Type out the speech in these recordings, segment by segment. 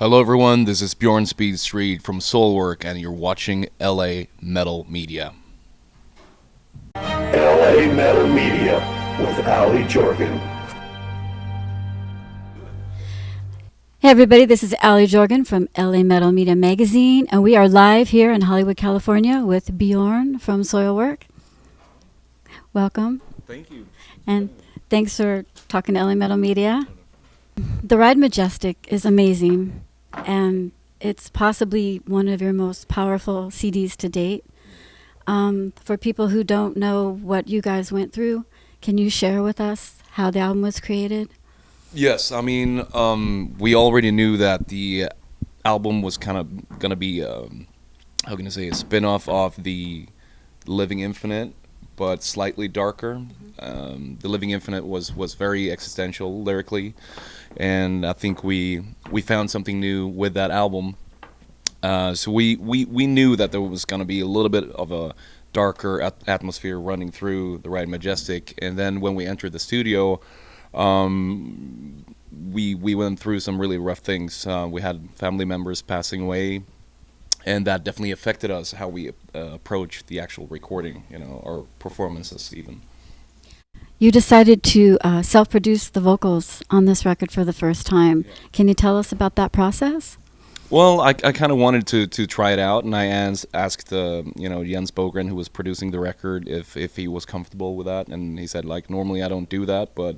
Hello, everyone. This is Bjorn Speed Street from Soilwork, and you're watching LA Metal Media. LA Metal Media with Allie Jorgen. Hey everybody, this is Allie Jorgen from LA Metal Media Magazine, and we are live here in Hollywood, California with Bjorn from Soilwork. Welcome. Thank you. And thanks for talking to LA Metal Media. The Ride Majestic is amazing, and it's possibly one of your most powerful CDs to date. For people who don't know what you guys went through, can you share with us how the album was created? Yes, I mean, we already knew that the album was kind of going to be, how can I say, a spin-off of the Living Infinite, but slightly darker. The Living Infinite was very existential lyrically, and I think we found something new with that album. So we knew that there was going to be a little bit of a darker atmosphere running through the Ride Majestic, and then when we entered the studio, we went through some really rough things. We had family members passing away, and that definitely affected us how we approach the actual recording, our performances even. You decided to self-produce the vocals on this record for the first time. Yeah. Can you tell us about that process? Well, I kind of wanted to try it out, and I asked Jens Bogren, who was producing the record, if he was comfortable with that, and he said, normally I don't do that, but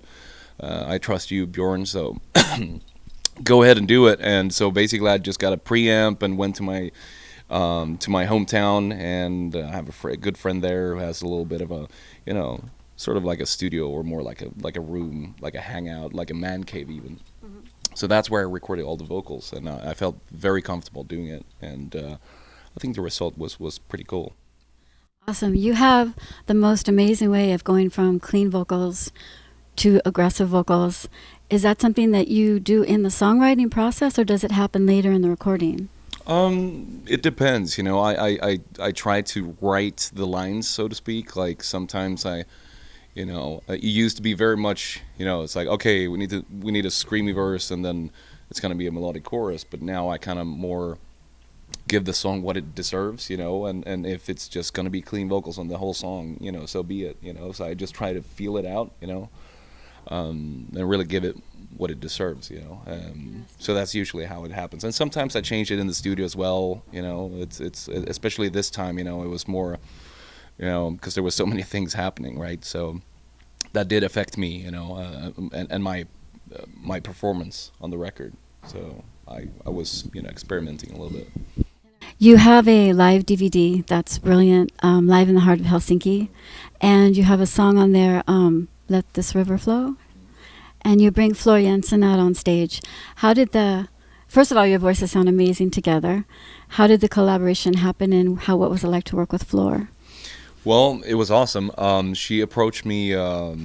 I trust you, Bjorn, so go ahead and do it. And so basically I just got a preamp and went to my hometown, and I have a good friend there who has a little bit of a, sort of like a studio, or more like a room, like a hangout, like a man cave even. Mm-hmm. So that's where I recorded all the vocals, and I felt very comfortable doing it, and I think the result was pretty cool. Awesome. You have the most amazing way of going from clean vocals to aggressive vocals. Is that something that you do in the songwriting process, or does it happen later in the recording? It depends. I try to write the lines, so to speak. Like sometimes it used to be very much, it's like, okay, we need a screamy verse, and then it's going to be a melodic chorus. But now I kind of more give the song what it deserves, and if it's just going to be clean vocals on the whole song, so be it, So I just try to feel it out, and really give it what it deserves, So that's usually how it happens. And sometimes I change it in the studio as well, It's especially this time, it was more, because there was so many things happening, right? So that did affect me, and my performance on the record. So I was, experimenting a little bit. You have a live DVD that's brilliant, Live in the Heart of Helsinki, and you have a song on there, Let This River Flow, and you bring Floor Jensen out on stage. First of all, your voices sound amazing together. How did the collaboration happen, and what was it like to work with Floor? Well, it was awesome. She approached me, I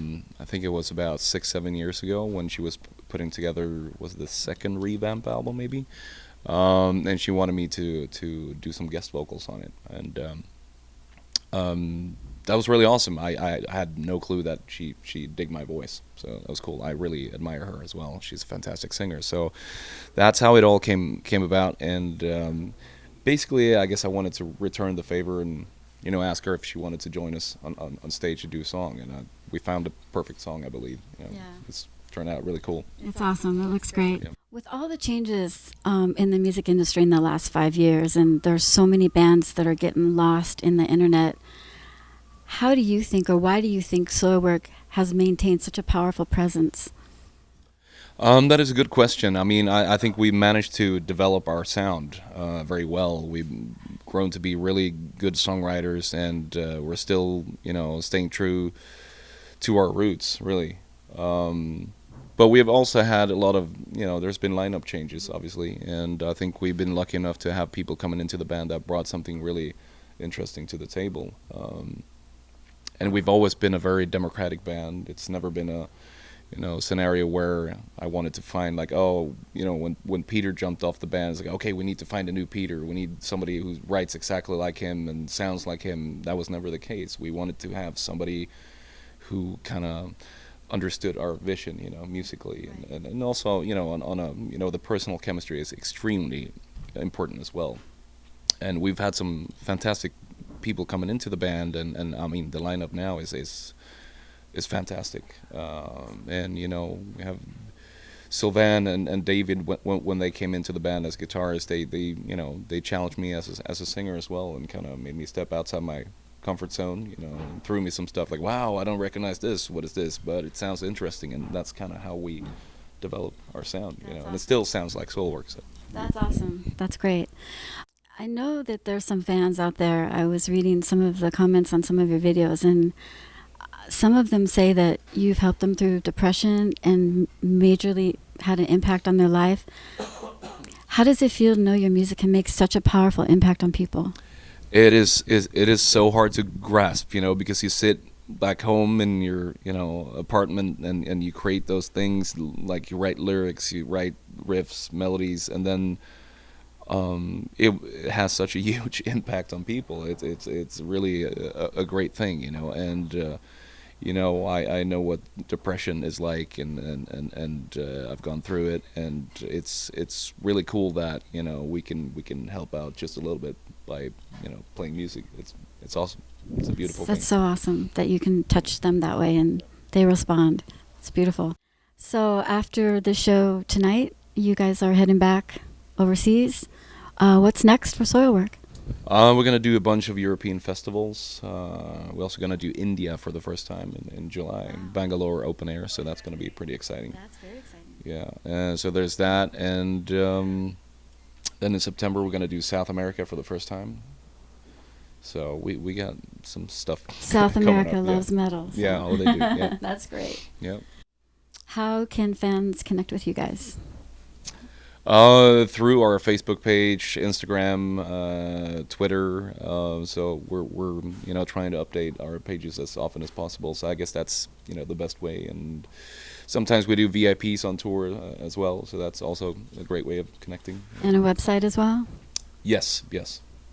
think it was about 6-7 years ago, when she was putting together, was the second revamp album maybe, and she wanted me to do some guest vocals on it, and that was really awesome. I had no clue that she digged my voice, so that was cool. I really admire her as well. She's a fantastic singer. So that's how it all came about, and basically I guess I wanted to return the favor and ask her if she wanted to join us on stage to do a song, and we found a perfect song, I believe. It's turned out really cool. It's awesome. It looks great. Yeah. With all the changes in the music industry in the last 5 years, and there's so many bands that are getting lost in the internet, how do you think, or why do you think Soilwork has maintained such a powerful presence? That is a good question. I mean, I think we managed to develop our sound very well. We've grown to be really good songwriters, and we're still, staying true to our roots, really. But we have also had a lot of, there's been lineup changes, obviously, and I think we've been lucky enough to have people coming into the band that brought something really interesting to the table. And we've always been a very democratic band. It's never been a scenario where I wanted to find when Peter jumped off the band, it's like, okay, we need to find a new Peter. We need somebody who writes exactly like him and sounds like him. That was never the case. We wanted to have somebody who kind of understood our vision, musically, and also, on a, the personal chemistry is extremely important as well. And we've had some fantastic people coming into the band, and I mean the lineup now is fantastic. And we have Sylvan and David, when they came into the band as guitarists, they challenged me as a singer as well, and kind of made me step outside my comfort zone, and threw me some stuff like, wow, I don't recognize this. What is this? But it sounds interesting, and that's kind of how we develop our sound, That's and it still sounds like Soilwork. So. That's awesome. That's great. I know that there's some fans out there. I was reading some of the comments on some of your videos, and some of them say that you've helped them through depression and majorly had an impact on their life. How does it feel to know your music can make such a powerful impact on people? It is so hard to grasp, because you sit back home in your apartment, and you create those things, like you write lyrics, you write riffs, melodies, and then it has such a huge impact on people. It's really a great thing, and I know what depression is like, and I've gone through it, and it's really cool that we can help out just a little bit by playing music. It's awesome. It's a beautiful thing. That's so awesome that you can touch them that way and they respond. It's beautiful. So after the show tonight, you guys are heading back overseas. What's next for Soilwork? We're going to do a bunch of European festivals. We're also going to do India for the first time in July, Bangalore open air, so that's going to be pretty exciting. That's very exciting. Yeah, so there's that, and then in September we're going to do South America for the first time. So we got some stuff. South America up, loves metal. So. Yeah, oh, they do. Yeah. That's great. Yeah. How can fans connect with you guys? Through our Facebook page, Instagram, Twitter. So we're trying to update our pages as often as possible. So I guess that's the best way. And sometimes we do VIPs on tour as well. So that's also a great way of connecting. And a website as well? Yes.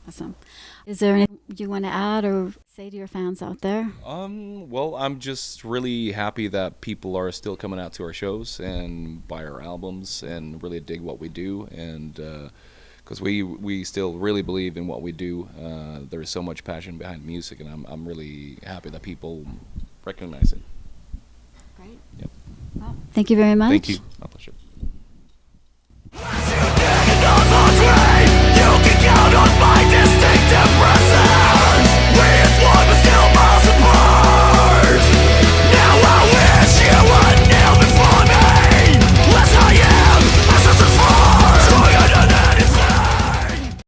Awesome. Is there anything you want to add or say to your fans out there? Well, I'm just really happy that people are still coming out to our shows and buy our albums and really dig what we do, and because we still really believe in what we do. There's so much passion behind music, and I'm really happy that people recognize it. Great. Yep. Well, thank you very much. Thank you.